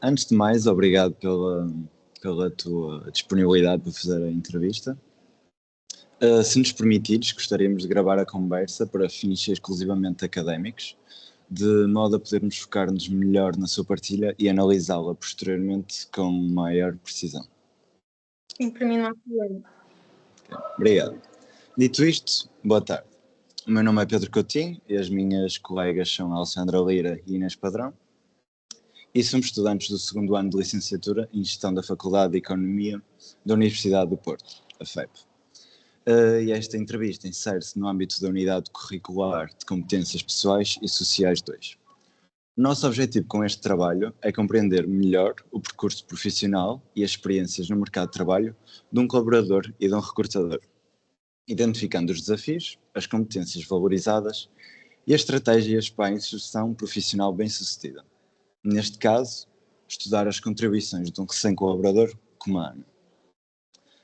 Antes de mais, obrigado pela tua disponibilidade para fazer a entrevista. Se nos permitires, gostaríamos de gravar a conversa para fins exclusivamente académicos, de modo a podermos focar-nos melhor na sua partilha e analisá-la posteriormente com maior precisão. Sim, para mim não há problema. Obrigado. Dito isto, boa tarde. O meu nome é Pedro Coutinho e as minhas colegas são Alexandra Lira e Inês Padrão. E somos estudantes do segundo ano de licenciatura em Gestão da Faculdade de Economia da Universidade do Porto, a FEP. E esta entrevista insere-se no âmbito da Unidade Curricular de Competências Pessoais e Sociais 2. O nosso objetivo com este trabalho é compreender melhor o percurso profissional e as experiências no mercado de trabalho de um colaborador e de um recrutador, identificando os desafios, as competências valorizadas e as estratégias para a inserção profissional bem-sucedida. Neste caso, estudar as contribuições de um recém-colaborador como a Ana.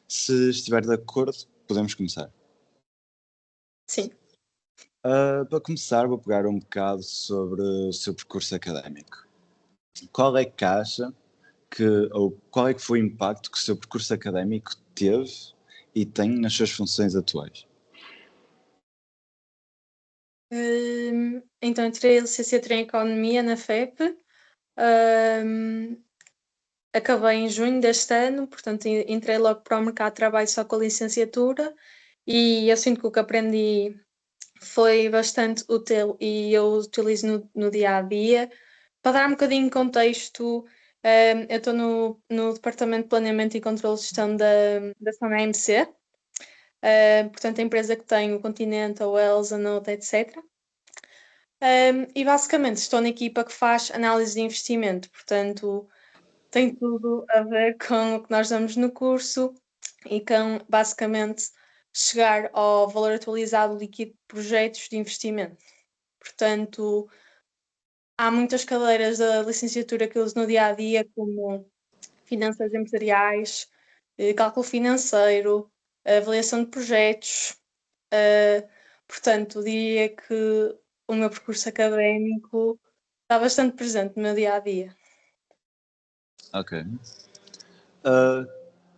Se estiver de acordo, podemos começar. Sim. Para começar, vou pegar um bocado sobre o seu percurso académico. Qual é que acha ou qual é que foi o impacto que o seu percurso académico teve e tem nas suas funções atuais? Então, eu tirei a licenciatura em Economia na FEP. Acabei em junho deste ano, portanto entrei logo para o mercado de trabalho só com a licenciatura e eu sinto que o que aprendi foi bastante útil e eu utilizo no dia a dia. Para dar um bocadinho de contexto, eu estou no Departamento de Planeamento e Controle de Gestão da Sona AMC, portanto a empresa que tem o Continental, a Wells, a Note, etc. E basicamente estou na equipa que faz análise de investimento, portanto tem tudo a ver com o que nós damos no curso e com basicamente chegar ao valor atualizado líquido de projetos de investimento. Portanto, há muitas cadeiras da licenciatura que eu uso no dia a dia, como finanças empresariais, cálculo financeiro, avaliação de projetos. Portanto, diria que o meu percurso académico está bastante presente no meu dia a dia. Ok.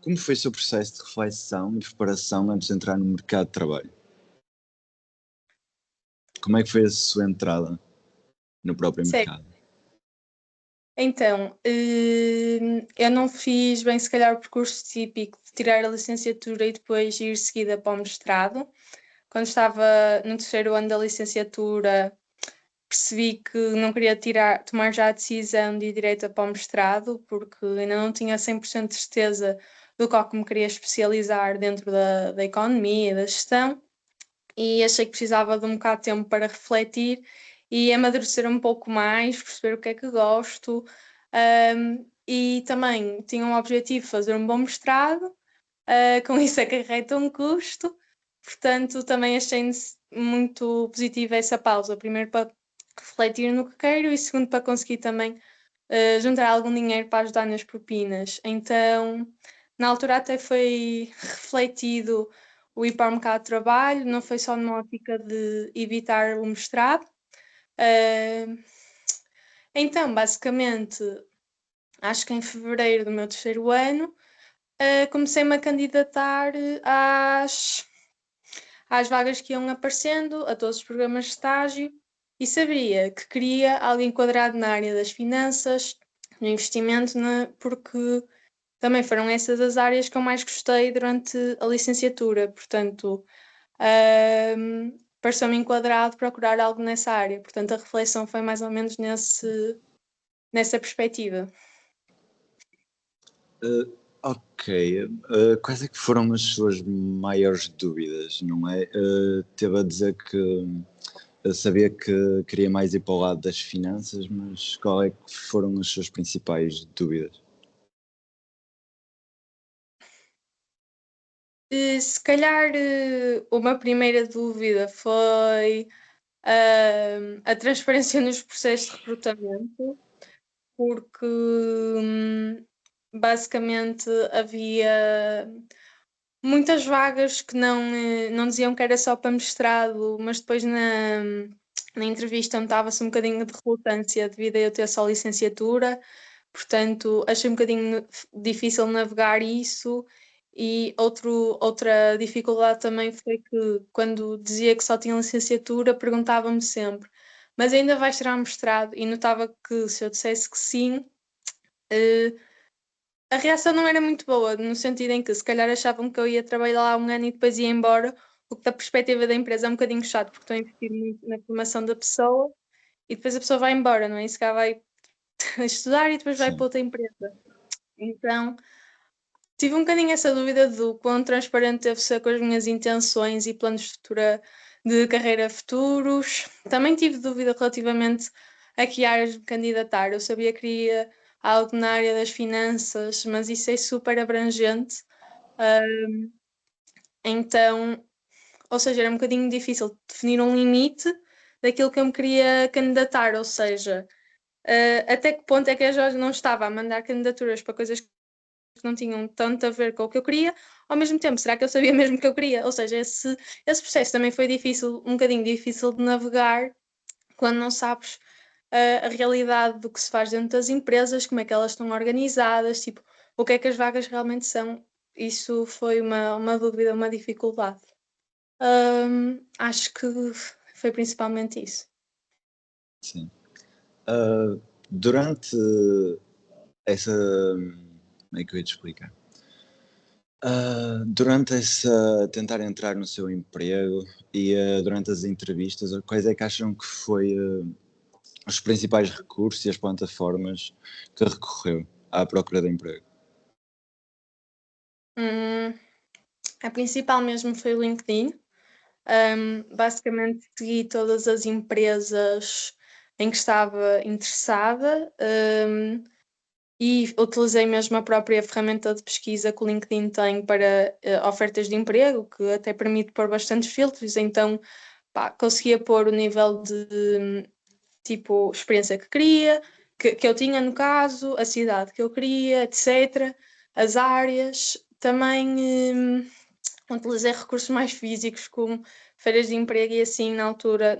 Como foi o seu processo de reflexão e preparação antes de entrar no mercado de trabalho? Como é que foi a sua entrada no próprio mercado? Então, eu não fiz bem, se calhar, o percurso típico de tirar a licenciatura e depois ir seguida para o mestrado. Quando estava no terceiro ano da licenciatura, percebi que não queria tomar já a decisão de ir direto para o mestrado, porque ainda não tinha 100% de certeza do que me queria especializar dentro da economia e da gestão, e achei que precisava de um bocado de tempo para refletir e amadurecer um pouco mais, perceber o que é que gosto, e também tinha um objetivo de fazer um bom mestrado, com isso acarreta um custo, portanto também achei muito positiva essa pausa, primeiro para refletir no que quero e segundo para conseguir também juntar algum dinheiro para ajudar nas propinas. Então, na altura até foi refletido o ir para o mercado de trabalho, não foi só numa ótica de evitar o mestrado. Então, basicamente, acho que em fevereiro do meu terceiro ano, comecei-me a candidatar às vagas que iam aparecendo, a todos os programas de estágio, e sabia que queria algo enquadrado na área das finanças, no investimento, porque também foram essas as áreas que eu mais gostei durante a licenciatura, portanto, pareceu-me enquadrado procurar algo nessa área, portanto a reflexão foi mais ou menos nessa perspectiva. Ok. Quais é que foram as suas maiores dúvidas, não é? Teve a dizer que sabia que queria mais ir para o lado das finanças, mas qual é que foram as suas principais dúvidas? Se calhar uma primeira dúvida foi a transparência nos processos de recrutamento, porque basicamente havia muitas vagas que não diziam que era só para mestrado, mas depois na entrevista notava-se um bocadinho de relutância devido a eu ter só licenciatura, portanto achei um bocadinho difícil navegar isso. E outra dificuldade também foi que quando dizia que só tinha licenciatura, perguntava-me sempre, mas ainda vais tirar mestrado? E notava que se eu dissesse que sim, a reação não era muito boa, no sentido em que se calhar achavam que eu ia trabalhar lá um ano e depois ia embora, o que da perspectiva da empresa é um bocadinho chato, porque estou a investir muito na formação da pessoa e depois a pessoa vai embora, não é? E se calhar vai estudar e depois vai para Sim. outra empresa. Então tive um bocadinho essa dúvida do quão transparente deve ser com as minhas intenções e planos de carreira futuros. Também tive dúvida relativamente a que áreas me candidatar. Eu sabia que queria algo na área das finanças, mas isso é super abrangente. Então, ou seja, era um bocadinho difícil definir um limite daquilo que eu me queria candidatar, ou seja, até que ponto é que a Jorge não estava a mandar candidaturas para coisas que não tinham tanto a ver com o que eu queria, ao mesmo tempo, será que eu sabia mesmo o que eu queria? Ou seja, esse processo também foi difícil, um bocadinho difícil de navegar quando não sabes a realidade do que se faz dentro das empresas, como é que elas estão organizadas, tipo, o que é que as vagas realmente são. Isso foi uma dúvida, uma dificuldade. Acho que foi principalmente isso. Sim. Durante essa. Como é que eu ia te explicar? Durante essa tentar entrar no seu emprego e durante as entrevistas, quais é que acham que foi os principais recursos e as plataformas que recorreu à procura de emprego? A principal mesmo foi o LinkedIn. Basicamente segui todas as empresas em que estava interessada, e utilizei mesmo a própria ferramenta de pesquisa que o LinkedIn tem para ofertas de emprego, que até permite pôr bastantes filtros, então pá, conseguia pôr o nível de tipo experiência que queria, que eu tinha no caso, a cidade que eu queria, etc., as áreas. Também utilizei recursos mais físicos, como feiras de emprego e assim, na altura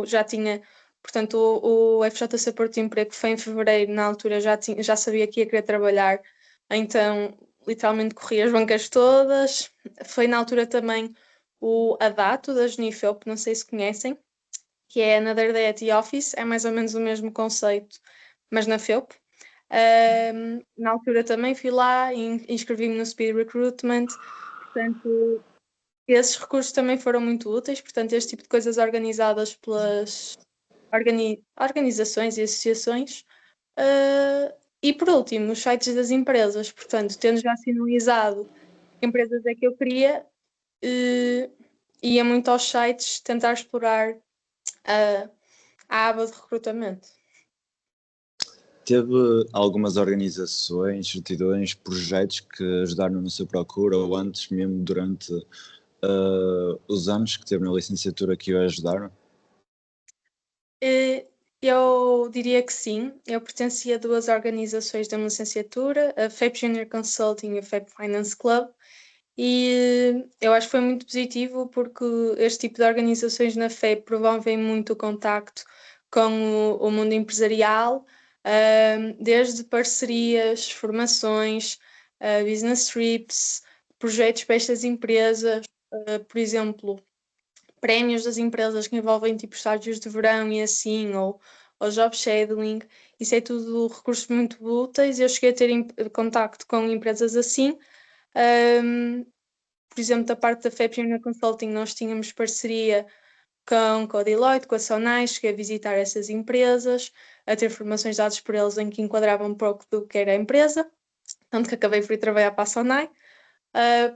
já tinha, portanto, o FJC Porto de Emprego foi em fevereiro, na altura já sabia que ia querer trabalhar, então literalmente corri as bancas todas. Foi na altura também o ADATO da Junifel, não sei se conhecem, que é Another Day at the Office, é mais ou menos o mesmo conceito, mas na FEUP. Na altura também fui lá e inscrevi-me no Speed Recruitment, portanto, esses recursos também foram muito úteis, portanto, este tipo de coisas organizadas pelas organizações e associações. E por último, os sites das empresas, portanto, tendo já sinalizado que empresas é que eu queria, ia muito aos sites tentar explorar a aba de recrutamento. Teve algumas organizações, certidões, projetos que ajudaram na sua procura ou antes mesmo durante os anos que teve na licenciatura que o ajudaram? Eu diria que sim. Eu pertencia a duas organizações da minha licenciatura, a FAP Junior Consulting e a FAP Finance Club, e eu acho que foi muito positivo porque este tipo de organizações na FAP promovem muito o contacto com o mundo empresarial, desde parcerias, formações, business trips, projetos para estas empresas, por exemplo, prémios das empresas que envolvem tipo estágios de verão e assim, ou job shadowing, isso é tudo recursos muito úteis. Eu cheguei a ter contacto com empresas assim. Por exemplo, da parte da FAP Junior Consulting, nós tínhamos parceria com a Deloitte, com a Sonai, cheguei a visitar essas empresas, a ter formações dadas por eles em que enquadravam um pouco do que era a empresa, tanto que acabei por ir trabalhar para a Sonai.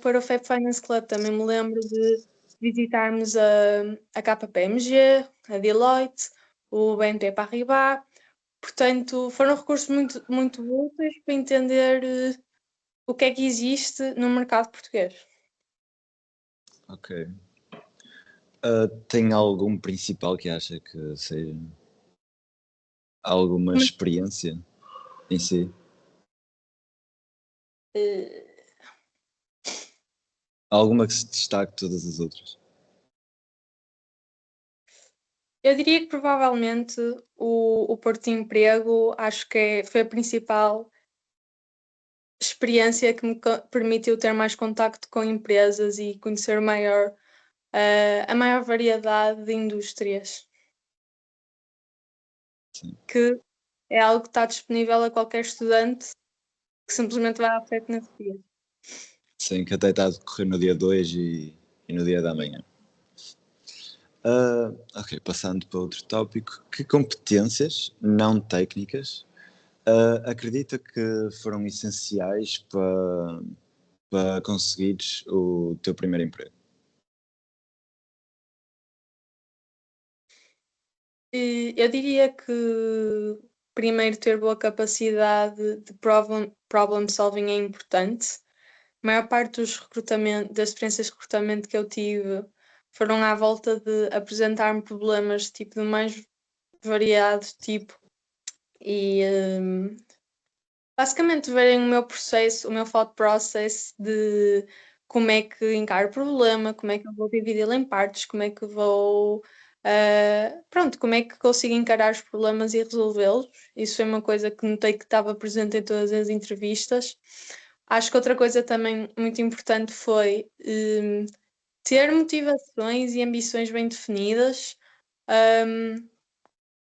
Para o FAP Finance Club também me lembro de visitarmos a KPMG, a Deloitte, o BNP Paribas. Portanto, foram recursos muito, muito úteis para entender o que é que existe no mercado português. Ok. Tem algum principal que acha que seja alguma Mas, experiência em si? uh, Alguma que se destaque de todas as outras? eu diria que provavelmente o Porto de Emprego acho que foi a principal experiência que me permitiu ter mais contacto com empresas e conhecer a maior variedade de indústrias. Sim. Que é algo que está disponível a qualquer estudante que simplesmente vai à frente nesse dia. Sim, que até está a decorrer no dia 2 e no dia da manhã. Ok, passando para outro tópico. Que competências não técnicas acredita que foram essenciais para conseguires o teu primeiro emprego? Eu diria que primeiro ter boa capacidade de problem solving é importante. A maior parte das experiências de recrutamento que eu tive foram à volta de apresentar-me problemas tipo do mais variado tipo e basicamente verem o meu processo, o meu thought process de como é que encaro o problema, como é que eu vou dividi-lo em partes, como é que vou pronto, como é que consigo encarar os problemas e resolvê-los. Isso foi uma coisa que notei que estava presente em todas as entrevistas. Acho que outra coisa também muito importante foi ter motivações e ambições bem definidas.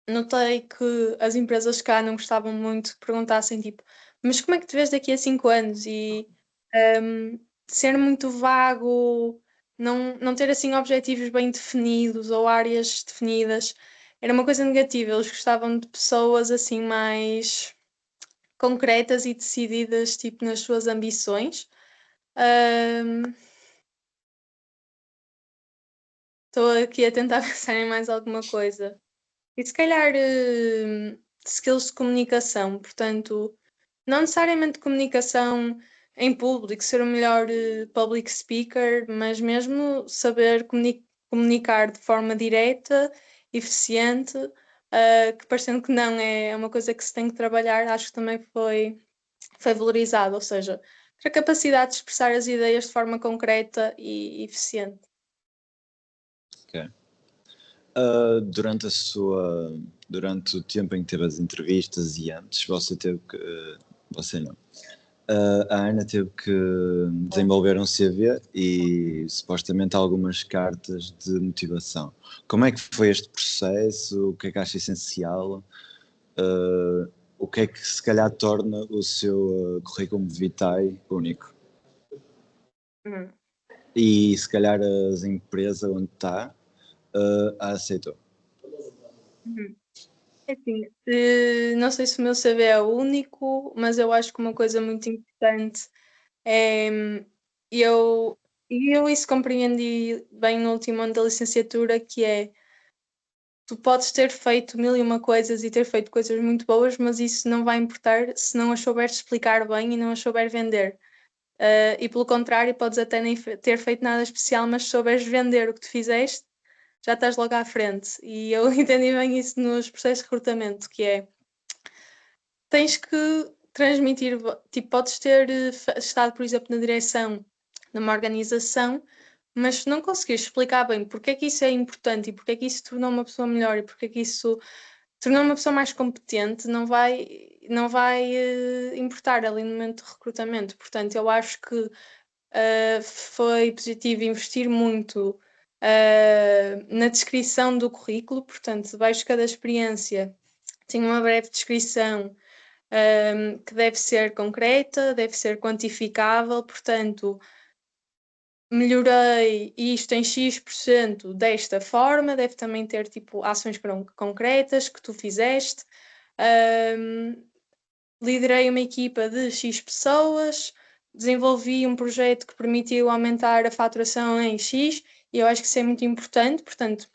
Notei que as empresas cá não gostavam muito que perguntassem tipo, mas como é que te vês daqui a 5 anos? E ser muito vago, não ter assim objetivos bem definidos ou áreas definidas, era uma coisa negativa. Eles gostavam de pessoas assim mais concretas e decididas tipo nas suas ambições. Estou aqui a tentar pensar em mais alguma coisa. E se calhar skills de comunicação, portanto, não necessariamente comunicação em público, ser o melhor public speaker, mas mesmo saber comunicar de forma direta, eficiente, que parecendo que não é uma coisa que se tem que trabalhar, acho que também foi valorizado, ou seja, ter a capacidade de expressar as ideias de forma concreta e eficiente. Ok. Durante o tempo em que teve as entrevistas e antes, você teve que. Você não. A Ana teve que desenvolver um CV e supostamente algumas cartas de motivação. Como é que foi este processo? O que é que acha essencial? O que é que se calhar torna o seu currículo vitae único? Uhum. E se calhar as empresas onde está a aceitou. Uhum. É assim, não sei se o meu CV é o único, mas eu acho que uma coisa muito importante é eu, e eu isso compreendi bem no último ano da licenciatura, que é tu podes ter feito mil e uma coisas e ter feito coisas muito boas, mas isso não vai importar se não as souberes explicar bem e não as souber vender. E pelo contrário, podes até nem ter feito nada especial, mas se souberes vender o que tu fizeste, já estás logo à frente. E eu entendi bem isso nos processos de recrutamento, que é tens que transmitir, tipo, podes ter estado, por exemplo, na direção de uma organização, mas se não conseguires explicar bem porque é que isso é importante e porque é que isso tornou uma pessoa melhor e porque é que isso tornou uma pessoa mais competente, não vai importar ali no momento de recrutamento. Portanto, eu acho que foi positivo investir muito na descrição do currículo, portanto, debaixo de cada experiência tinha uma breve descrição que deve ser concreta, deve ser quantificável, portanto, melhorei isto em X% desta forma, deve também ter tipo ações concretas que tu fizeste. Liderei uma equipa de X pessoas, desenvolvi um projeto que permitiu aumentar a faturação em X, e eu acho que isso é muito importante, portanto,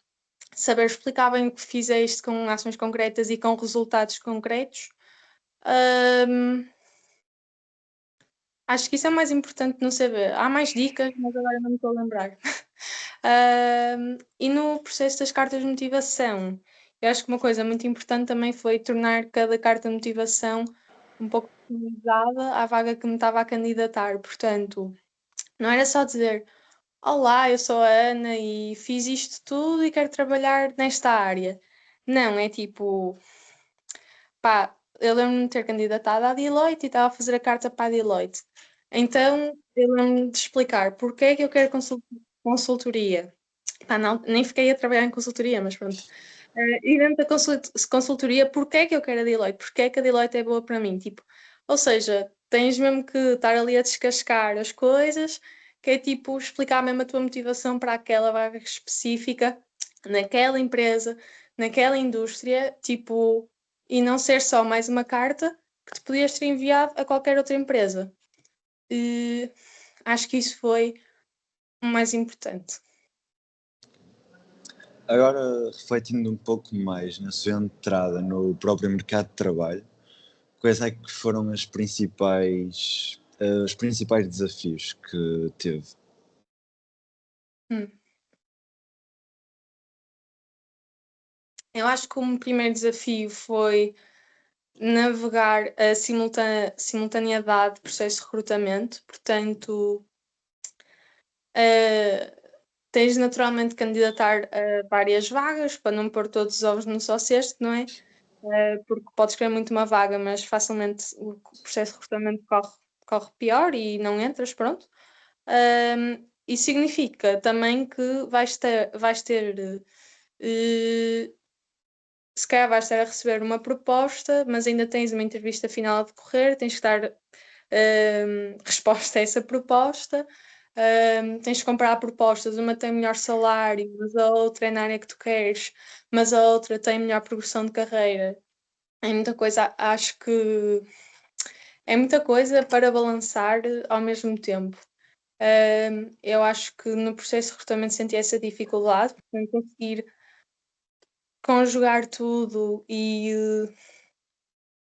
saber explicar bem o que fizeste com ações concretas e com resultados concretos. Acho que isso é o mais importante no CV. Há mais dicas, mas agora não me estou a lembrar. E no processo das cartas de motivação, eu acho que uma coisa muito importante também foi tornar cada carta de motivação um pouco personalizada à vaga que me estava a candidatar. Portanto, não era só dizer: Olá, eu sou a Ana e fiz isto tudo e quero trabalhar nesta área. Não, é tipo, pá, eu lembro-me de ter candidatado à Deloitte e estava a fazer a carta para a Deloitte. Então, eu lembro-me de explicar porque é que eu quero consultoria. Pá, não, nem fiquei a trabalhar em consultoria, mas pronto. E dentro da consultoria, porque é que eu quero a Deloitte? Porque é que a Deloitte é boa para mim? Tipo, ou seja, tens mesmo que estar ali a descascar as coisas, que é tipo explicar mesmo a tua motivação para aquela vaga específica, naquela empresa, naquela indústria, tipo, e não ser só mais uma carta que te podias ter enviado a qualquer outra empresa. E acho que isso foi o mais importante. Agora, refletindo um pouco mais na sua entrada no próprio mercado de trabalho, quais é que foram os principais desafios que teve? Hum. Eu acho que o meu primeiro desafio foi navegar a simultaneidade de processo de recrutamento, portanto, tens naturalmente de candidatar a várias vagas para não pôr todos os ovos num só cesto, não é? Porque podes querer muito uma vaga, mas facilmente o processo de recrutamento corre pior e não entras, pronto. Isso significa também que vais ter se calhar vais estar a receber uma proposta, mas ainda tens uma entrevista final a decorrer, tens que dar resposta a essa proposta, tens de comparar propostas, uma tem melhor salário, mas a outra é na área que tu queres, mas a outra tem melhor progressão de carreira. É muita coisa, acho que é muita coisa para balançar ao mesmo tempo. Eu acho que no processo de recrutamento senti essa dificuldade, portanto, conseguir conjugar tudo e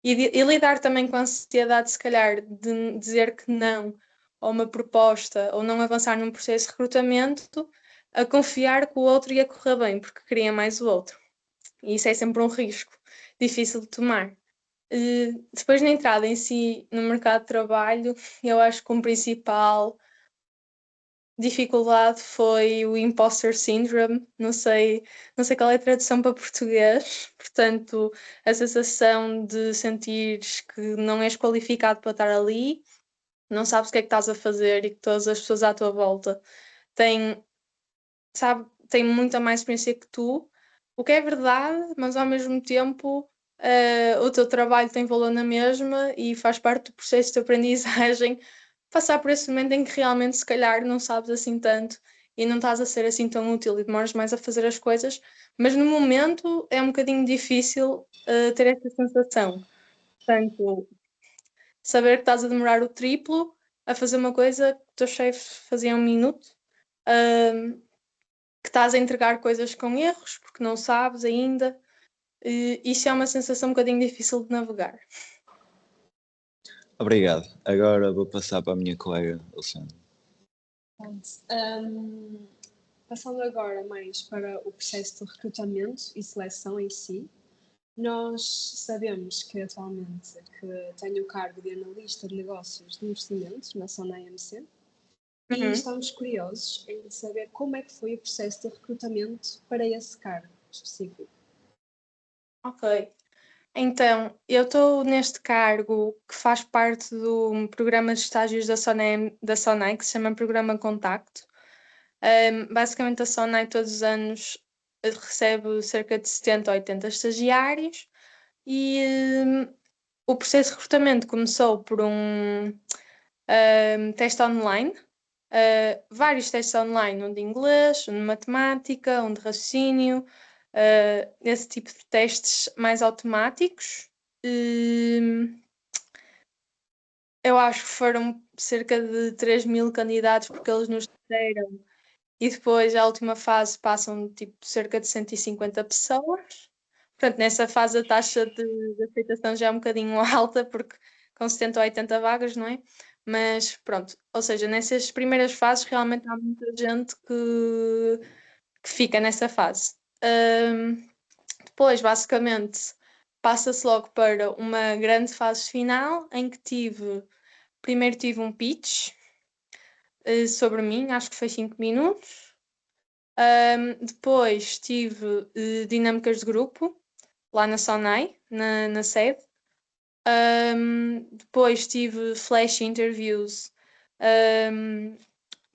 lidar também com a ansiedade, se calhar, de dizer que não a uma proposta ou não avançar num processo de recrutamento, a confiar que o outro ia correr bem, porque queria mais o outro. E isso é sempre um risco difícil de tomar. Depois, na entrada em si no mercado de trabalho, eu acho que o principal dificuldade foi o imposter syndrome, não sei qual é a tradução para português, portanto, a sensação de sentires que não és qualificado para estar ali, não sabes o que é que estás a fazer e que todas as pessoas à tua volta têm, têm muita mais experiência que tu, o que é verdade, mas ao mesmo tempo o teu trabalho tem valor na mesma e faz parte do processo de aprendizagem passar por esse momento em que realmente se calhar não sabes assim tanto e não estás a ser assim tão útil e demoras mais a fazer as coisas, mas no momento é um bocadinho difícil ter essa sensação. Portanto, saber que estás a demorar o triplo a fazer uma coisa que o teu chefe fazia em 1 minuto, uh, que estás a entregar coisas com erros porque não sabes ainda, isso é uma sensação um bocadinho difícil de navegar. Obrigado. Agora vou passar para a minha colega Alexandre. Pronto. Passando agora mais para o processo de recrutamento e seleção em si, nós sabemos que atualmente que tenho o cargo de analista de negócios de investimentos na Sonai MC e estamos curiosos em saber como é que foi o processo de recrutamento para esse cargo específico. Ok. Então, eu estou neste cargo que faz parte do programa de estágios da Sonai, que se chama Programa Contacto. Basicamente, a Sonai todos os anos recebe cerca de 70 ou 80 estagiários e o processo de recrutamento começou por um teste online, vários testes online, um de inglês, um de matemática, um de raciocínio, esse tipo de testes mais automáticos. Eu acho que foram cerca de 3.000 candidatos porque eles nos disseram e depois a última fase passam tipo cerca de 150 pessoas. Portanto, nessa fase a taxa de aceitação já é um bocadinho alta porque com 70 ou 80 vagas, não é? Mas pronto, ou seja, nessas primeiras fases realmente há muita gente que fica nessa fase. Depois, basicamente, passa-se logo para uma grande fase final em que primeiro tive um pitch sobre mim, acho que foi 5 minutos. Depois tive dinâmicas de grupo lá na Sonai, na sede. Depois tive flash interviews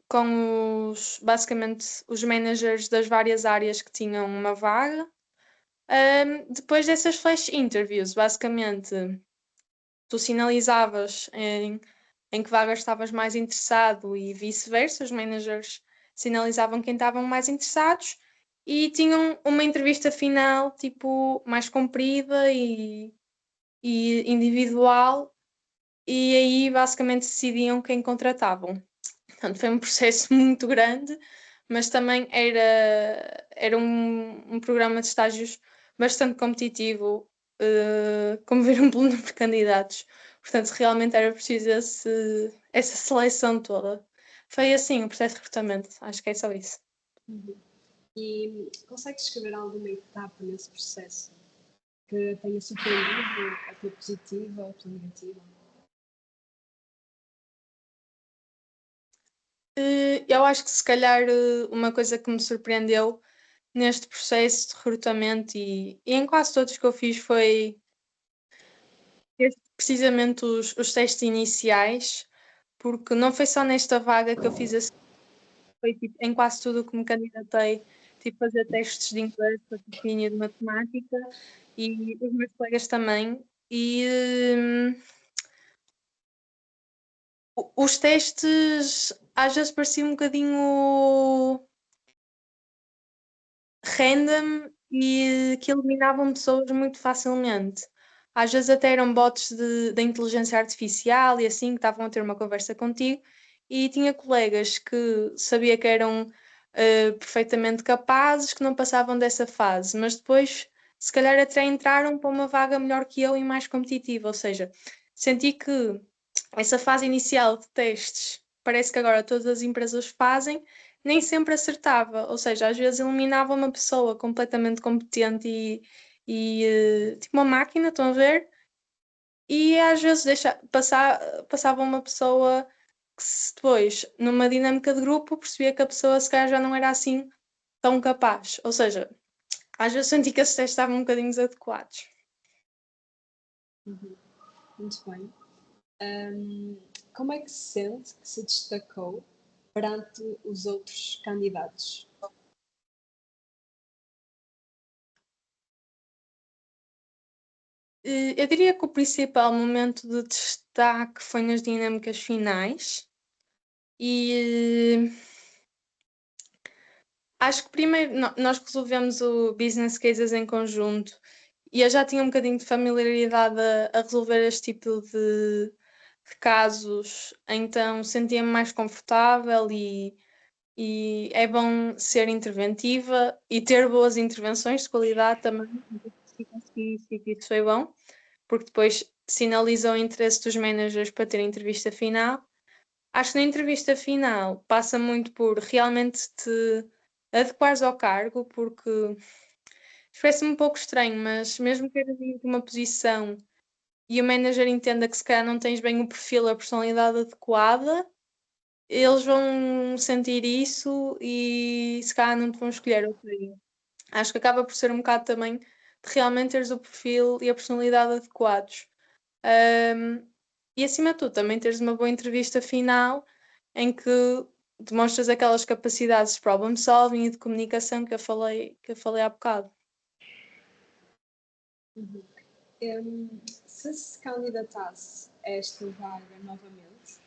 com basicamente os managers das várias áreas que tinham uma vaga. Depois dessas flash interviews, basicamente, tu sinalizavas em que vagas estavas mais interessado e vice-versa, os managers sinalizavam quem estavam mais interessados e tinham uma entrevista final, tipo, mais comprida e individual, e aí basicamente decidiam quem contratavam. Portanto, foi um processo muito grande, mas também era um programa de estágios bastante competitivo, como viram pelo número de candidatos. Portanto, realmente era preciso essa seleção toda. Foi assim o processo de recrutamento, acho que é só isso. E consegues descrever alguma etapa nesse processo que tenha surpreendido, a tua positiva ou a tua negativa? Eu acho que se calhar uma coisa que me surpreendeu neste processo de recrutamento e em quase todos que eu fiz foi precisamente os testes iniciais, porque não foi só nesta vaga que eu fiz assim, foi tipo, em quase tudo que me candidatei, tipo fazer testes de inglês, de raciocínio, de matemática e os meus colegas também. E os testes às vezes pareciam um bocadinho random e que eliminavam pessoas muito facilmente. Às vezes até eram bots da inteligência artificial e assim, que estavam a ter uma conversa contigo, e tinha colegas que sabia que eram perfeitamente capazes, que não passavam dessa fase, mas depois, se calhar, até entraram para uma vaga melhor que eu e mais competitiva. Ou seja, senti que essa fase inicial de testes, parece que agora todas as empresas fazem, nem sempre acertava, ou seja, às vezes eliminava uma pessoa completamente competente tipo uma máquina, estão a ver? E às vezes passava uma pessoa que depois, numa dinâmica de grupo, percebia que a pessoa se calhar já não era assim tão capaz. Ou seja, às vezes senti que esses testes estavam um bocadinho desadequados. Muito bem. Como é que se sente que se destacou perante os outros candidatos? Eu diria que o principal momento de destaque foi nas dinâmicas finais e acho que primeiro nós resolvemos o business cases em conjunto e eu já tinha um bocadinho de familiaridade a resolver este tipo de casos, então sentia-me mais confortável e é bom ser interventiva e ter boas intervenções de qualidade também. Isso foi bom, porque depois sinalizam o interesse dos managers para ter a entrevista final. Acho que na entrevista final passa muito por realmente te adequares ao cargo, porque parece-me um pouco estranho, mas mesmo que queiras ir para uma posição e o manager entenda que se calhar não tens bem o perfil, a personalidade adequada, eles vão sentir isso e se calhar não te vão escolher. Ou seja, acho que acaba por ser um bocado também de realmente teres o perfil e a personalidade adequados. E acima de tudo, também teres uma boa entrevista final em que demonstras aquelas capacidades de problem solving e de comunicação que eu falei há bocado. Se candidatasse a esta vaga novamente,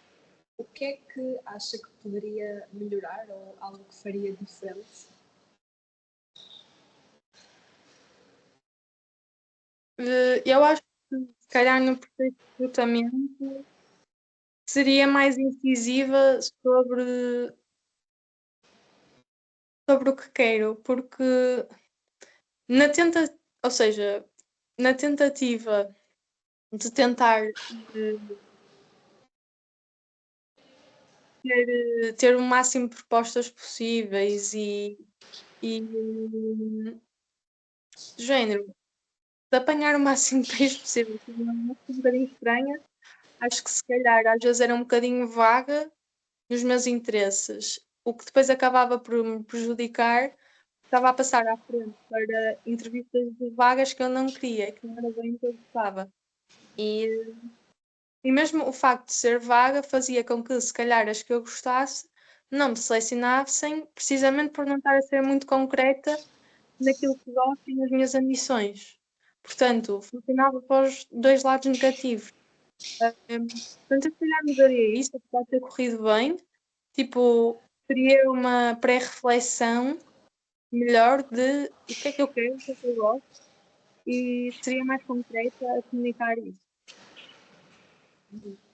o que é que acha que poderia melhorar ou algo que faria diferente? Eu acho que, se calhar, no processo de recrutamento seria mais incisiva sobre o que quero, porque na tenta, ou seja, na tentativa de tentar ter o máximo de propostas possíveis e do género, de apanhar o máximo de peixe possível, que é um bocadinho estranha, acho que se calhar às vezes era um bocadinho vaga nos meus interesses, o que depois acabava por me prejudicar, estava a passar à frente para entrevistas de vagas que eu não queria, que não era bem o que eu gostava. E, e mesmo o facto de ser vaga fazia com que, se calhar, as que eu gostasse não me selecionassem, precisamente por não estar a ser muito concreta naquilo que gosto e nas minhas ambições. Portanto, funcionava para os dois lados negativos. Portanto, eu se calhar mudaria isso, apesar de ter corrido bem. Tipo, teria uma pré-reflexão melhor de o que é que eu quero, o que é que eu gosto, e seria mais concreta a comunicar isso.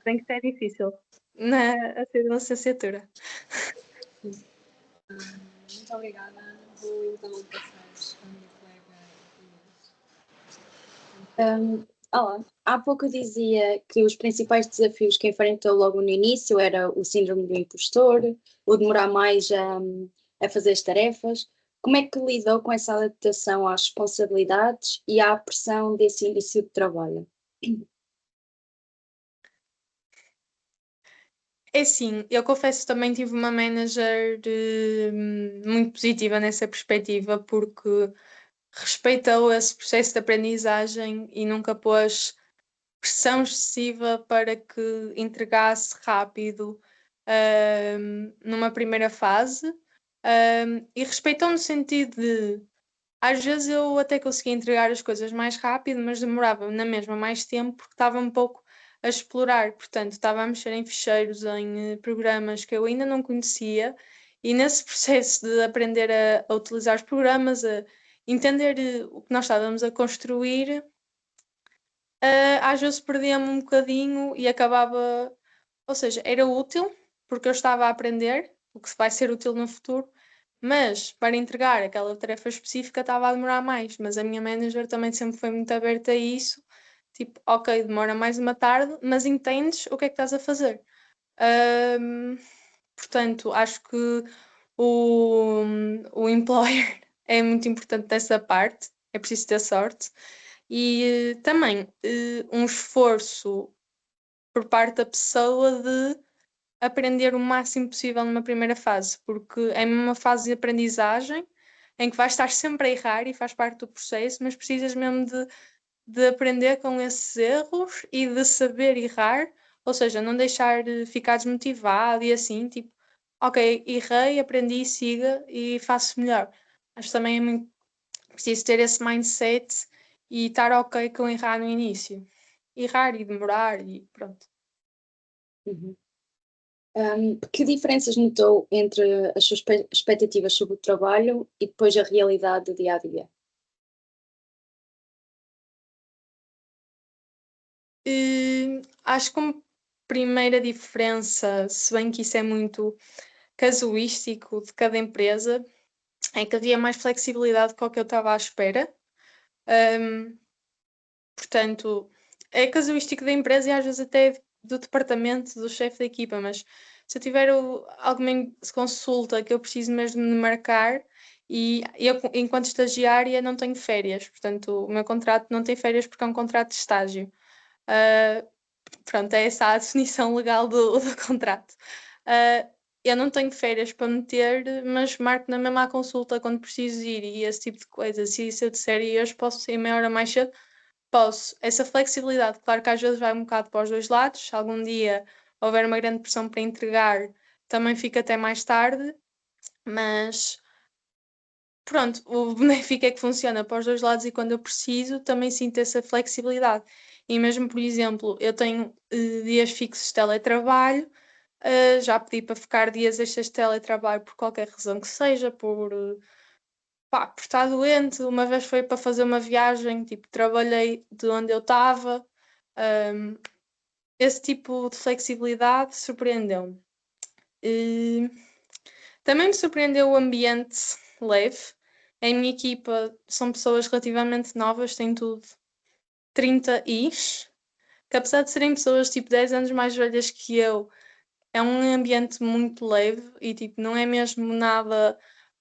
Tem que ser difícil a ser uma licenciatura. Muito obrigada, Ana. Vou então passar à minha colega Inês. Olá, há pouco eu dizia que os principais desafios que enfrentou logo no início era o síndrome do impostor, o demorar mais a fazer as tarefas. Como é que lidou com essa adaptação às responsabilidades e à pressão desse início de trabalho? É sim, eu confesso que também tive uma manager muito positiva nessa perspectiva, porque respeitou esse processo de aprendizagem e nunca pôs pressão excessiva para que entregasse rápido numa primeira fase, e respeitou no sentido de às vezes eu até conseguia entregar as coisas mais rápido, mas demorava na mesma mais tempo porque estava um pouco a explorar, portanto estava a mexer em ficheiros, em programas que eu ainda não conhecia, e nesse processo de aprender a utilizar os programas, a entender o que nós estávamos a construir, às vezes perdia-me um bocadinho e acabava, ou seja, era útil porque eu estava a aprender o que vai ser útil no futuro, mas para entregar aquela tarefa específica estava a demorar mais. Mas a minha manager também sempre foi muito aberta a isso, tipo, ok, demora mais uma tarde, mas entendes o que é que estás a fazer. Portanto, acho que o employer é muito importante nessa parte, é preciso ter sorte. E também um esforço por parte da pessoa de aprender o máximo possível numa primeira fase, porque é uma fase de aprendizagem em que vais estar sempre a errar e faz parte do processo, mas precisas mesmo de aprender com esses erros e de saber errar, ou seja, não deixar de ficar desmotivado e assim, tipo, ok, errei, aprendi, siga e faço melhor. Acho que também é muito preciso ter esse mindset e estar ok com errar no início. Errar e demorar e pronto. Uhum. Que diferenças notou entre as suas expectativas sobre o trabalho e depois a realidade do dia a dia? Acho que como primeira diferença, se bem que isso é muito casuístico de cada empresa, é que havia mais flexibilidade do que eu estava à espera. Um, Portanto, é casuístico da empresa e às vezes até do departamento, do chefe da equipa, mas se eu tiver alguma consulta que eu preciso mesmo de marcar, e eu, enquanto estagiária, não tenho férias, portanto, o meu contrato não tem férias porque é um contrato de estágio. Uh, Pronto, é essa a definição legal do contrato. Eu não tenho férias para meter, mas marco na mesma consulta quando preciso ir e esse tipo de coisa. Se eu disser e hoje posso sair meia hora mais cedo, posso. Essa flexibilidade, claro que às vezes vai um bocado para os dois lados. Se algum dia houver uma grande pressão para entregar, também fica até mais tarde, mas pronto, o benéfico é que funciona para os dois lados e quando eu preciso também sinto essa flexibilidade. E mesmo, por exemplo, eu tenho dias fixos de teletrabalho, já pedi para ficar dias extras de teletrabalho por qualquer razão que seja, por estar doente. Uma vez foi para fazer uma viagem, tipo, trabalhei de onde eu estava. Esse tipo de flexibilidade surpreendeu-me. Também me surpreendeu o ambiente leve. Em minha equipa são pessoas relativamente novas, têm tudo 30 is, que apesar de serem pessoas tipo 10 anos mais velhas que eu, é um ambiente muito leve e tipo, não é mesmo nada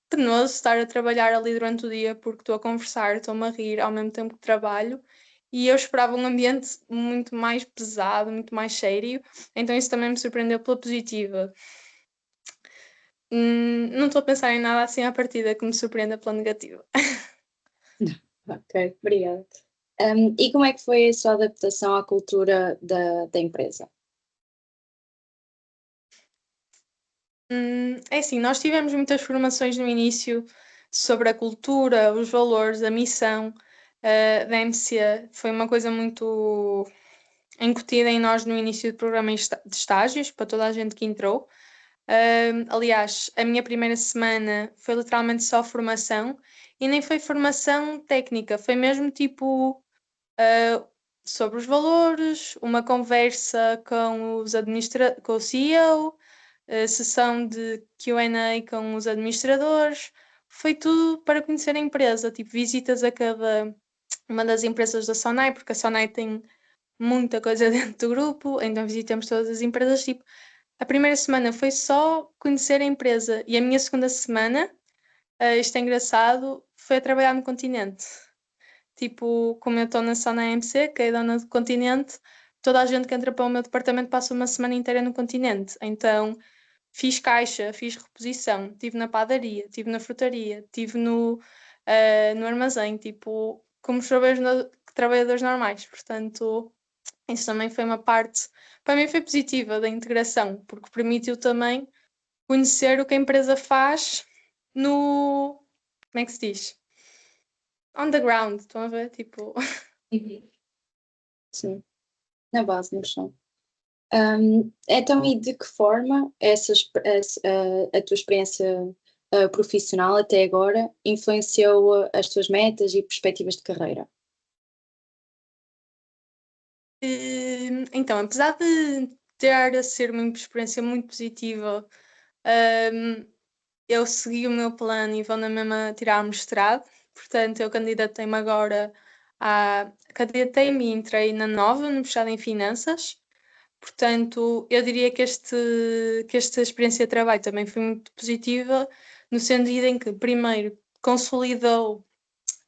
penoso estar a trabalhar ali durante o dia porque estou a conversar, estou-me a rir ao mesmo tempo que trabalho. E eu esperava um ambiente muito mais pesado, muito mais sério, então isso também me surpreendeu pela positiva. Não estou a pensar em nada assim à partida que me surpreenda pela negativa. Ok, obrigada. E como é que foi a sua adaptação à cultura da empresa? É assim, nós tivemos muitas formações no início sobre a cultura, os valores, a missão da MC. Foi uma coisa muito incutida em nós no início do programa de estágios, para toda a gente que entrou. Aliás, a minha primeira semana foi literalmente só formação e nem foi formação técnica, foi mesmo tipo sobre os valores, uma conversa com o CEO, sessão de Q&A com os administradores. Foi tudo para conhecer a empresa, tipo visitas a cada uma das empresas da Sonai, porque a Sonai tem muita coisa dentro do grupo, então visitamos todas as empresas. Tipo, a primeira semana foi só conhecer a empresa e a minha segunda semana, isto é engraçado, foi a trabalhar no continente. Tipo, como eu estou na Sona AMC, que é a dona do continente, toda a gente que entra para o meu departamento passa uma semana inteira no continente. Então, fiz caixa, fiz reposição, estive na padaria, estive na frutaria, estive no armazém, tipo, como os trabalhadores normais. Portanto, isso também foi uma parte, para mim foi positiva da integração, porque permitiu também conhecer o que a empresa faz no, como é que se diz? On the ground, estão a ver? Tipo, Sim, na base, no chão. Então, e de que forma a tua experiência profissional até agora influenciou as tuas metas e perspectivas de carreira? então, apesar de ter a ser uma experiência muito positiva, hum, eu segui o meu plano e vou na mesma tirar o mestrado. Portanto, eu candidatei-me e entrei na Nova, no mestrado em Finanças. Portanto, eu diria que esta experiência de trabalho também foi muito positiva, no sentido em que, primeiro, consolidou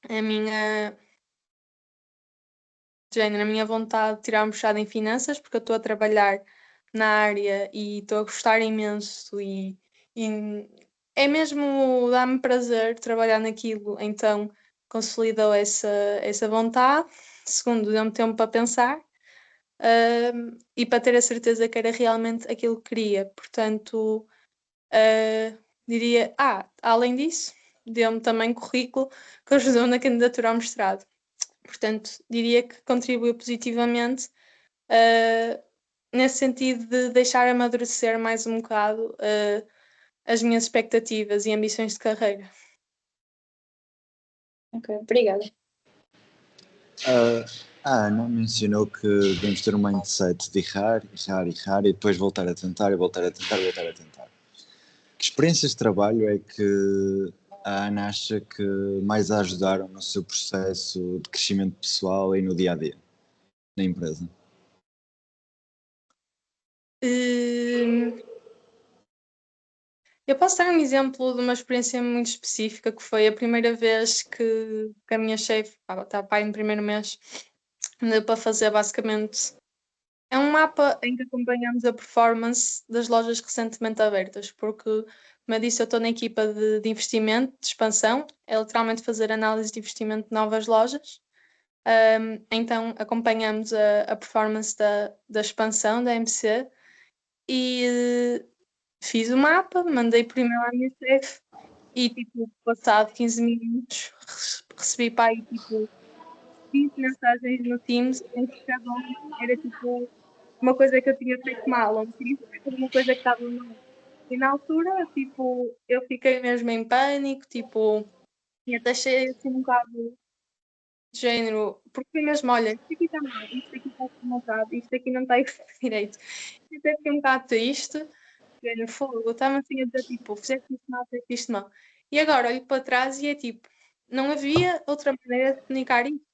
a minha, a minha vontade de tirar um mestrado em Finanças, porque eu estou a trabalhar na área e estou a gostar imenso e é mesmo, dá-me prazer trabalhar naquilo, então consolidou essa vontade. Segundo, deu-me tempo para pensar e para ter a certeza que era realmente aquilo que queria. Portanto, diria, além disso, deu-me também currículo que ajudou na candidatura ao mestrado. Portanto, diria que contribuiu positivamente nesse sentido de deixar amadurecer mais um bocado as minhas expectativas e ambições de carreira. Ok, obrigada. A Ana mencionou que devemos ter um mindset de errar, errar, errar e depois voltar a tentar e voltar a tentar e voltar a tentar. Que experiências de trabalho é que a Ana acha que mais a ajudaram no seu processo de crescimento pessoal e no dia a dia na empresa? Eu posso dar um exemplo de uma experiência muito específica que foi a primeira vez que a minha chefe, estava aí no primeiro mês, me deu para fazer basicamente. É um mapa em que acompanhamos a performance das lojas recentemente abertas, porque, como eu disse, eu estou na equipa de investimento, de expansão, é literalmente fazer análise de investimento de novas lojas. Então acompanhamos a performance da expansão da MC e fiz o mapa, mandei por e-mail à minha chefe e, tipo, passado 15 minutos, recebi para aí, tipo, 20 mensagens no Teams em que cada uma era, tipo, uma coisa que eu tinha feito mal, ou uma coisa que estava mal. E na altura, tipo, eu fiquei mesmo em pânico, tipo, e até achei assim um bocado de género, porque foi mesmo, olha, isto aqui está mal, isto aqui está formatado, isto aqui não está direito. E até fiquei um bocado triste, no fogo, estava assim a dizer, tipo, fizeste isto mal, fizeste isto mal. E agora olho para trás e é tipo, não havia outra maneira de comunicar isso.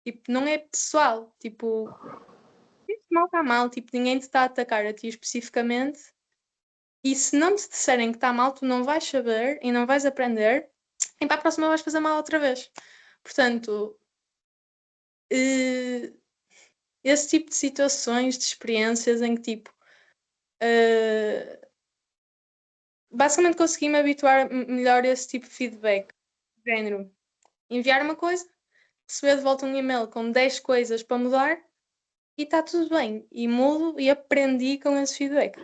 Tipo, não é pessoal, tipo, isto mal está mal, tipo, ninguém te está a atacar a ti especificamente. E se não te disserem que está mal, tu não vais saber e não vais aprender, e para a próxima vais fazer mal outra vez. Portanto, esse tipo de situações, de experiências em que, tipo, basicamente consegui-me habituar melhor a esse tipo de feedback. Género, enviar uma coisa, receber de volta um e-mail com 10 coisas para mudar e está tudo bem. E mudo e aprendi com esse feedback.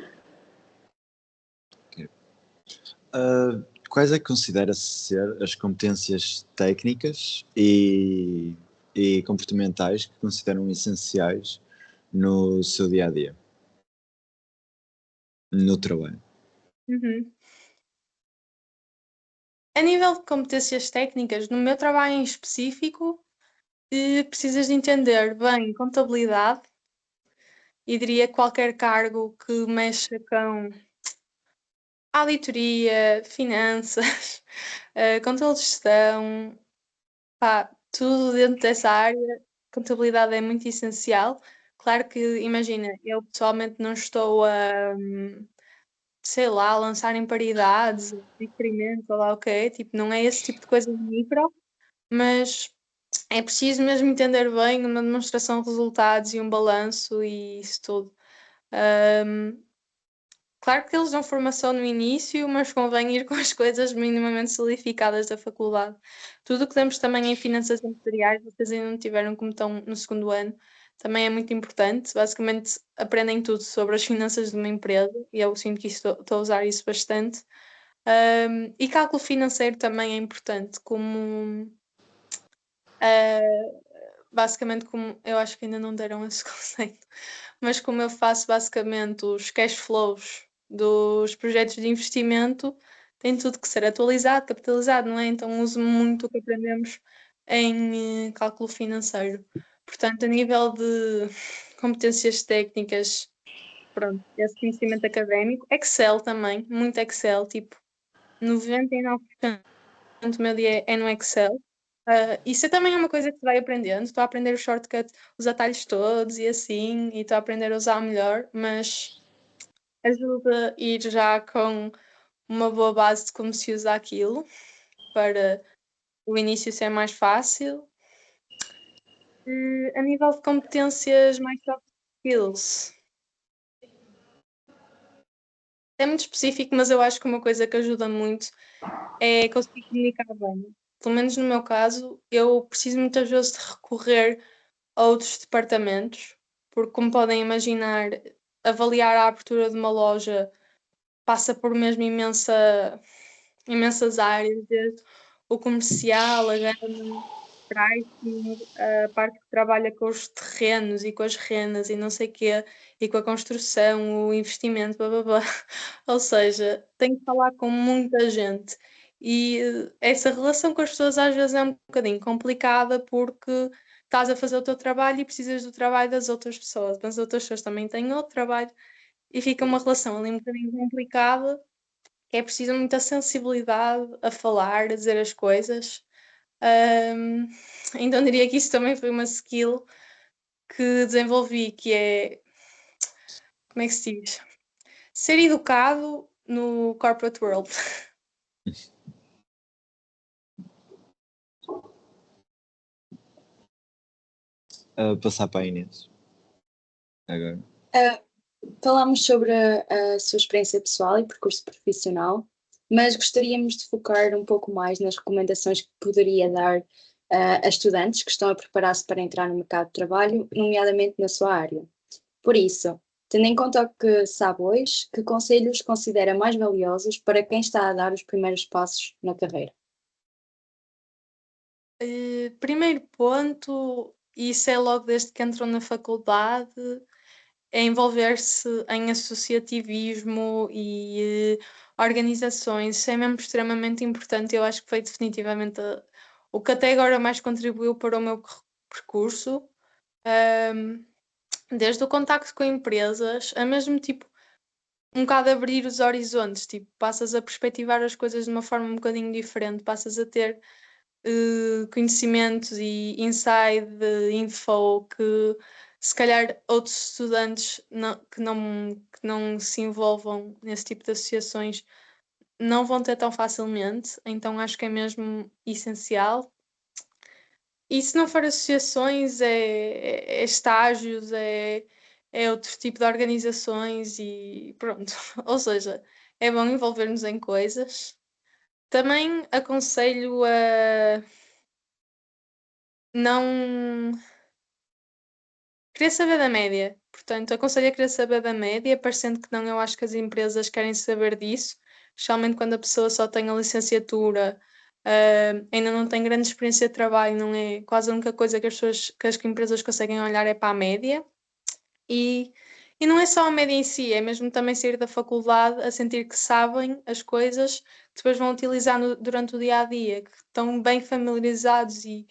Quais é que considera ser as competências técnicas e comportamentais que consideram essenciais no seu dia a dia, no trabalho? Uhum. A nível de competências técnicas, no meu trabalho em específico, precisas de entender bem contabilidade e diria que qualquer cargo que mexa com auditoria, finanças, controle de gestão, pá, tudo dentro dessa área, contabilidade é muito essencial. Claro que, imagina, eu pessoalmente não estou a, sei lá, lançar em paridades, diferimentos, ou lá o que é, tipo, não é esse tipo de coisa micro, mas é preciso mesmo entender bem uma demonstração de resultados e um balanço e isso tudo. Claro que eles dão formação no início, mas convém ir com as coisas minimamente solidificadas da faculdade. Tudo o que damos também em finanças empresariais, vocês ainda não tiveram como estão no segundo ano, também é muito importante. Basicamente, aprendem tudo sobre as finanças de uma empresa e eu sinto que estou a usar isso bastante. E cálculo financeiro também é importante, como basicamente como eu acho que ainda não deram esse conceito, mas como eu faço basicamente os cash flows dos projetos de investimento, tem tudo que ser atualizado, capitalizado, não é? Então uso muito o que aprendemos em cálculo financeiro. Portanto, a nível de competências técnicas, pronto, esse conhecimento académico, Excel também, muito Excel, tipo 99% do meu dia é no Excel. Isso também é uma coisa que se vai aprendendo. Estou a aprender o shortcut, os atalhos todos e assim, e estou a aprender a usar melhor, mas ajuda a ir já com uma boa base de como se usa aquilo para o início ser mais fácil. A nível de competências mais soft skills, é muito específico, mas eu acho que uma coisa que ajuda muito é conseguir comunicar bem. Pelo menos no meu caso, eu preciso muitas vezes de recorrer a outros departamentos, porque, como podem imaginar, avaliar a abertura de uma loja passa por mesmo imensas áreas, desde o comercial, a gama, pricing, a parte que trabalha com os terrenos e com as rendas e não sei o quê, e com a construção, o investimento, blá blá blá. Ou seja, tenho que falar com muita gente. E essa relação com as pessoas às vezes é um bocadinho complicada porque estás a fazer o teu trabalho e precisas do trabalho das outras pessoas, mas as outras pessoas também têm outro trabalho e fica uma relação ali um bocadinho complicada, que é preciso muita sensibilidade a falar, a dizer as coisas. Ahm, então diria que isso também foi uma skill que desenvolvi, que é, como é que se diz? Ser educado no corporate world. Passar para a Inês agora. Falámos sobre a sua experiência pessoal e percurso profissional, mas gostaríamos de focar um pouco mais nas recomendações que poderia dar a estudantes que estão a preparar-se para entrar no mercado de trabalho, nomeadamente na sua área. Por isso, tendo em conta o que sabe hoje, que conselhos considera mais valiosos para quem está a dar os primeiros passos na carreira? Primeiro ponto, e isso é logo desde que entrou na faculdade, é envolver-se em associativismo e organizações. Isso é mesmo extremamente importante. Eu acho que foi definitivamente o que até agora mais contribuiu para o meu percurso. Desde o contacto com empresas, a mesmo tipo um bocado abrir os horizontes, tipo, passas a perspectivar as coisas de uma forma um bocadinho diferente, passas a ter conhecimentos e inside info que se calhar outros estudantes que não se envolvam nesse tipo de associações não vão ter tão facilmente, então acho que é mesmo essencial. E se não for associações, é estágios, é outro tipo de organizações e pronto. Ou seja, é bom envolver-nos em coisas. Também aconselho a não queria saber da média. Portanto, aconselho a querer saber da média, parecendo que não, eu acho que as empresas querem saber disso, especialmente quando a pessoa só tem a licenciatura, ainda não tem grande experiência de trabalho, não é quase a única coisa que as empresas conseguem olhar é para a média. E, e não é só a média em si, é mesmo também sair da faculdade a sentir que sabem as coisas que depois vão utilizar durante o dia a dia, que estão bem familiarizados e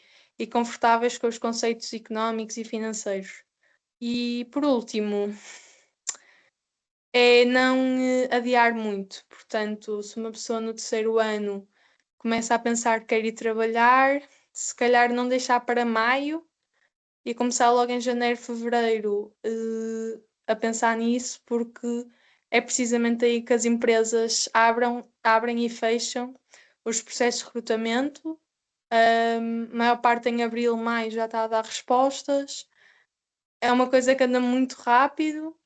confortáveis com os conceitos económicos e financeiros. E por último, é não adiar muito. Portanto, se uma pessoa no terceiro ano começa a pensar que quer ir trabalhar, se calhar não deixar para maio e começar logo em janeiro, fevereiro a pensar nisso, porque é precisamente aí que as empresas abrem e fecham os processos de recrutamento. A maior parte em abril, maio já está a dar respostas. É uma coisa que anda muito rápido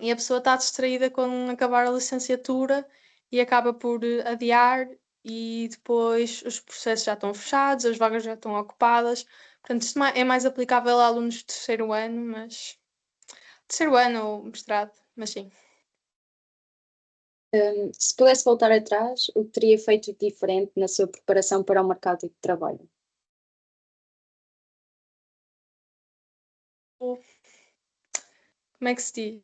e a pessoa está distraída com acabar a licenciatura e acaba por adiar e depois os processos já estão fechados, as vagas já estão ocupadas. Portanto, isto é mais aplicável a alunos de terceiro ano, mas terceiro ano ou mestrado, mas sim. Se pudesse voltar atrás, o que teria feito diferente na sua preparação para o mercado de trabalho? Como é que se diz?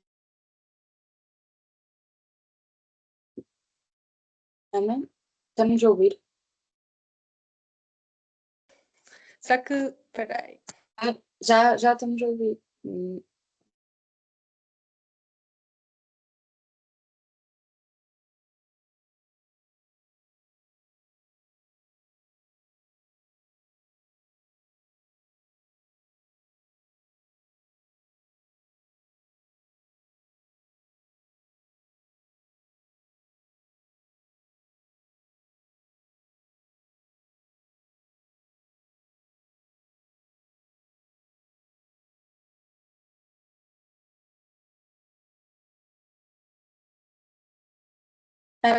Ana, estamos a ouvir? Será que. Espera aí. Já estamos a ouvir.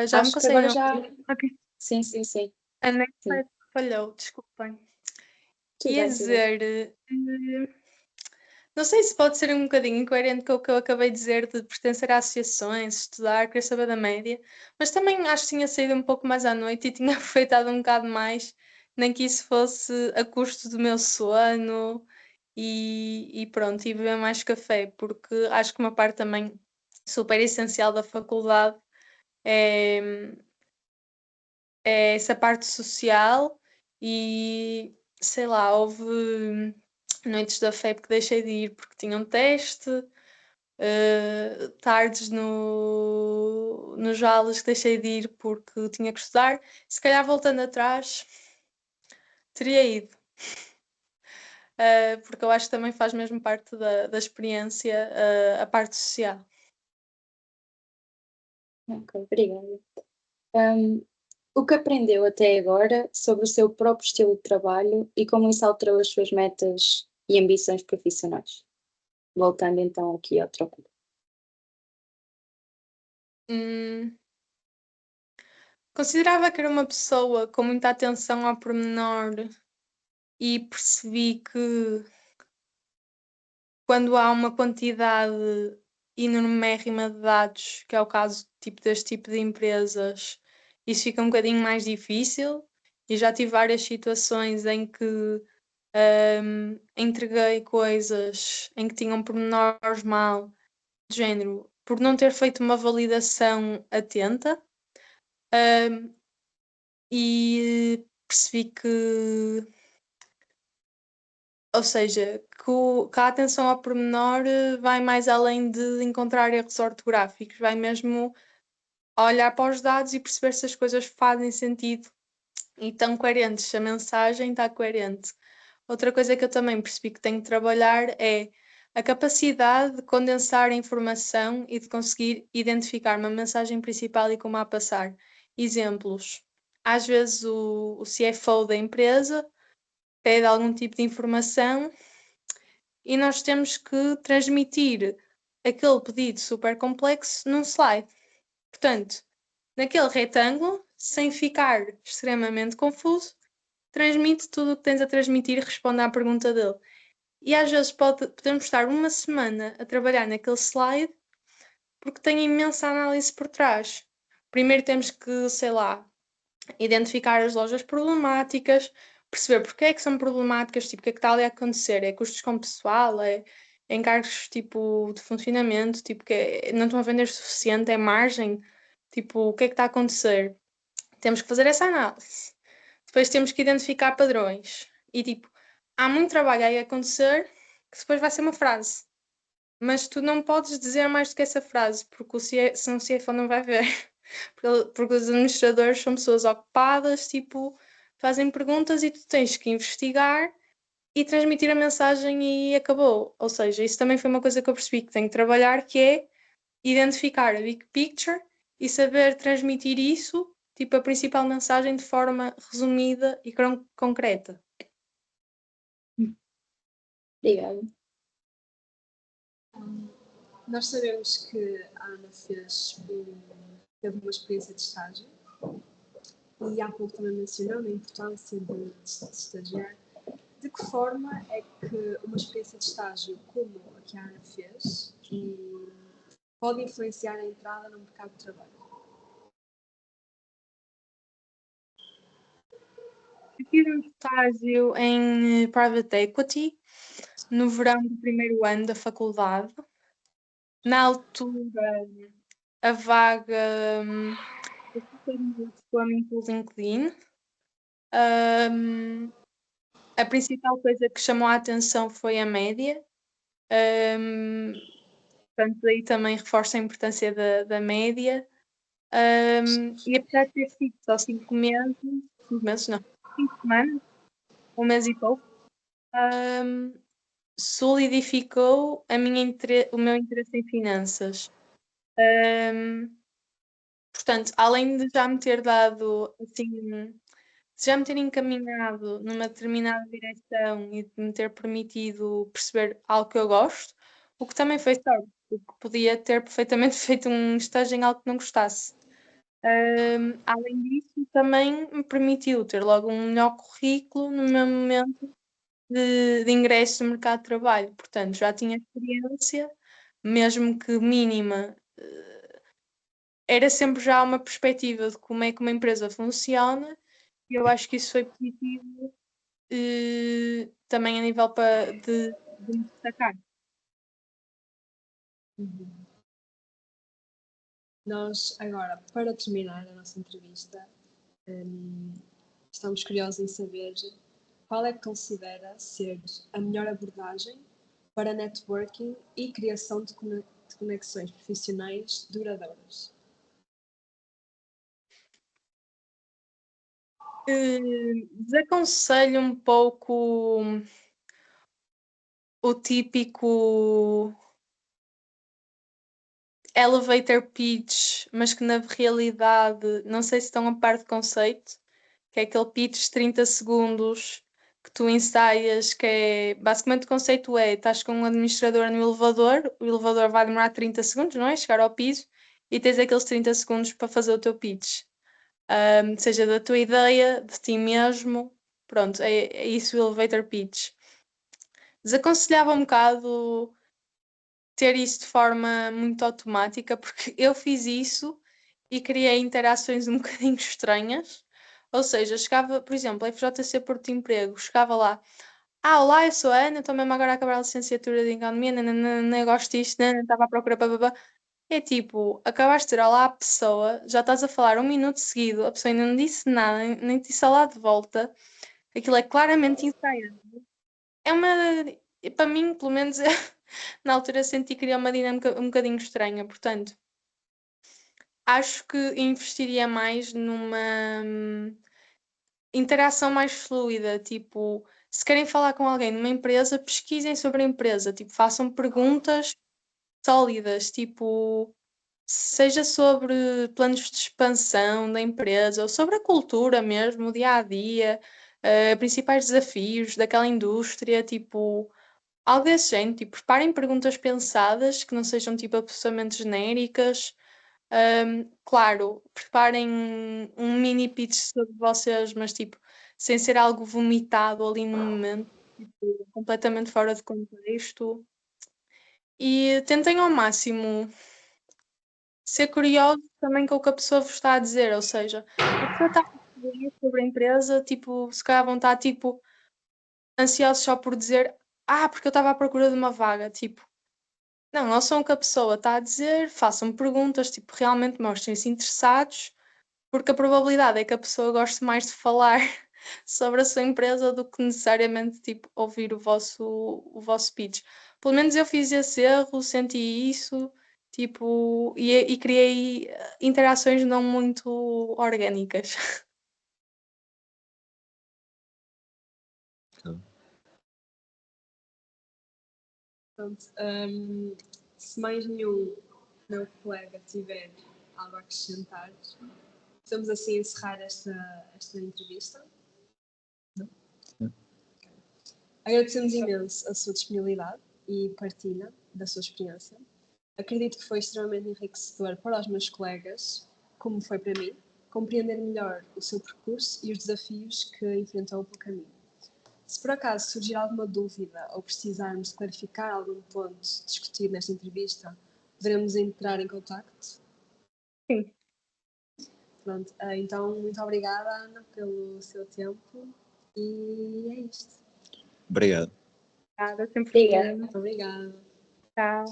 Já me Acho que agora conseguem já. ouvir? Ok. Sim, sim, sim. A net Sim. falhou, desculpem. Tudo Ia bem, tudo bem. dizer. Não sei se pode ser um bocadinho incoerente com o que eu acabei de dizer de pertencer a associações, estudar, querer saber da média, mas também acho que tinha saído um pouco mais à noite e tinha aproveitado um bocado mais, nem que isso fosse a custo do meu sono e pronto, e beber mais café, porque acho que uma parte também super essencial da faculdade é, é essa parte social e sei lá, houve noites da FEP que deixei de ir porque tinha um teste, tardes nos aulas que deixei de ir porque tinha que estudar. Se calhar voltando atrás, teria ido. Porque eu acho que também faz mesmo parte da experiência, a parte social. Ok, obrigada. O que aprendeu até agora sobre o seu próprio estilo de trabalho e como isso alterou as suas metas e ambições profissionais? Voltando então aqui ao tópico. Hum, Considerava que era uma pessoa com muita atenção ao pormenor e percebi que quando há uma quantidade enormérrima de dados, que é o caso tipo, deste tipo de empresas, isso fica um bocadinho mais difícil. E já tive várias situações em que entreguei coisas em que tinham pormenores mal, do género, por não ter feito uma validação atenta. E percebi que, ou seja, que a atenção ao pormenor vai mais além de encontrar erros ortográficos, vai mesmo olhar para os dados e perceber se as coisas fazem sentido e estão coerentes, se a mensagem está coerente. Outra coisa que eu também percebi que tenho de trabalhar é a capacidade de condensar a informação e de conseguir identificar uma mensagem principal e como a passar. Exemplos. Às vezes o CFO da empresa pede algum tipo de informação e nós temos que transmitir aquele pedido super complexo num slide. Portanto, naquele retângulo, sem ficar extremamente confuso, transmite tudo o que tens a transmitir e responde à pergunta dele. E às vezes podemos estar uma semana a trabalhar naquele slide porque tem imensa análise por trás. Primeiro temos que, sei lá, identificar as lojas problemáticas, perceber porque é que são problemáticas, tipo, o que é que está ali a acontecer, é custos com pessoal, é encargos, tipo, de funcionamento, tipo, que não estão a vender o suficiente, é margem, tipo, o que é que está a acontecer? Temos que fazer essa análise. Depois temos que identificar padrões. E, tipo, há muito trabalho aí a acontecer que depois vai ser uma frase. Mas tu não podes dizer mais do que essa frase, porque senão o CFO não vai ver. Porque os administradores são pessoas ocupadas, tipo, fazem perguntas e tu tens que investigar e transmitir a mensagem e acabou. Ou seja, isso também foi uma coisa que eu percebi que tenho que trabalhar, que é identificar a big picture e saber transmitir isso, tipo, a principal mensagem de forma resumida e concreta. Obrigada. Nós sabemos que a Ana teve uma experiência de estágio e há pouco também mencionou a importância de estagiar. De que forma é que uma experiência de estágio como a que a Ana fez pode influenciar a entrada no mercado de trabalho? Eu fiz um estágio em Private Equity no verão do primeiro ano da faculdade. Na altura, a vaga chegou a mim pelo LinkedIn. A principal coisa que chamou a atenção foi a média. Portanto, daí também reforça a importância da média. E apesar de ter sido só 5 meses, não, 5 semanas, um mês e pouco, solidificou o meu interesse em finanças. Portanto, além de já me ter dado, assim, de já me ter encaminhado numa determinada direção e de me ter permitido perceber algo que eu gosto, o que também foi sorte, porque podia ter perfeitamente feito um estágio em algo que não gostasse. Além disso, também me permitiu ter logo um melhor currículo no meu momento de ingresso no mercado de trabalho. Portanto, já tinha experiência, mesmo que mínima, era sempre já uma perspectiva de como é que uma empresa funciona, e eu acho que isso foi positivo, também a nível de me destacar. Nós, agora, para terminar a nossa entrevista, estamos curiosos em saber qual é que considera ser a melhor abordagem para networking e criação de conexões profissionais duradouras. Desaconselho um pouco o típico elevator pitch, mas que na realidade não sei se estão a par de conceito, que é aquele pitch de 30 segundos que tu ensaias, que é basicamente o conceito é: estás com um administrador no elevador, o elevador vai demorar 30 segundos, não é? Chegar ao piso, e tens aqueles 30 segundos para fazer o teu pitch. Seja da tua ideia, de ti mesmo, pronto, é isso o elevator pitch. Desaconselhava um bocado ter isso de forma muito automática, porque eu fiz isso e criei interações um bocadinho estranhas. Ou seja, chegava, por exemplo, a FJC Porto de Emprego, chegava lá: olá, eu sou a Ana, estou mesmo agora a acabar a licenciatura de Economia, não gosto disto, estava à procura, bababá. É tipo, acabaste de ir lá à pessoa, já estás a falar 1 minuto seguido, a pessoa ainda não disse nada, nem te disse lá de volta, aquilo é claramente ensaiado. É uma, para mim, pelo menos, na altura senti que criar uma dinâmica um bocadinho estranha, portanto, acho que investiria mais numa interação mais fluida, tipo, se querem falar com alguém numa empresa, pesquisem sobre a empresa, tipo, façam perguntas sólidas, tipo, seja sobre planos de expansão da empresa ou sobre a cultura mesmo, o dia a dia, principais desafios daquela indústria, tipo, algo desse género, tipo, preparem perguntas pensadas que não sejam tipo absolutamente genéricas. Claro, preparem um mini pitch sobre vocês, mas tipo, sem ser algo vomitado ali no momento, tipo, completamente fora de contexto. E tentem ao máximo ser curioso também com o que a pessoa vos está a dizer, ou seja, a pessoa está a falar sobre a empresa, tipo, se calhar vão estar, tipo, ansiosos só por dizer, porque eu estava à procura de uma vaga, tipo, não, ouçam o que a pessoa está a dizer, façam perguntas, tipo, realmente mostrem-se interessados, porque a probabilidade é que a pessoa goste mais de falar sobre a sua empresa do que necessariamente, tipo, ouvir o vosso pitch. Pelo menos eu fiz esse erro, senti isso, tipo, e criei interações não muito orgânicas. Pronto, se mais nenhum meu colega tiver algo a acrescentar, podemos assim encerrar esta entrevista. Agradecemos imenso a sua disponibilidade e partilha da sua experiência. Acredito que foi extremamente enriquecedor para os meus colegas, como foi para mim, compreender melhor o seu percurso e os desafios que enfrentou pelo caminho. Se por acaso surgir alguma dúvida ou precisarmos clarificar algum ponto discutido nesta entrevista, poderemos entrar em contacto? Sim. Pronto, então muito obrigada, Ana, pelo seu tempo e é isto. Obrigado. Obrigada, sempre Obrigada. Obrigada. Tchau.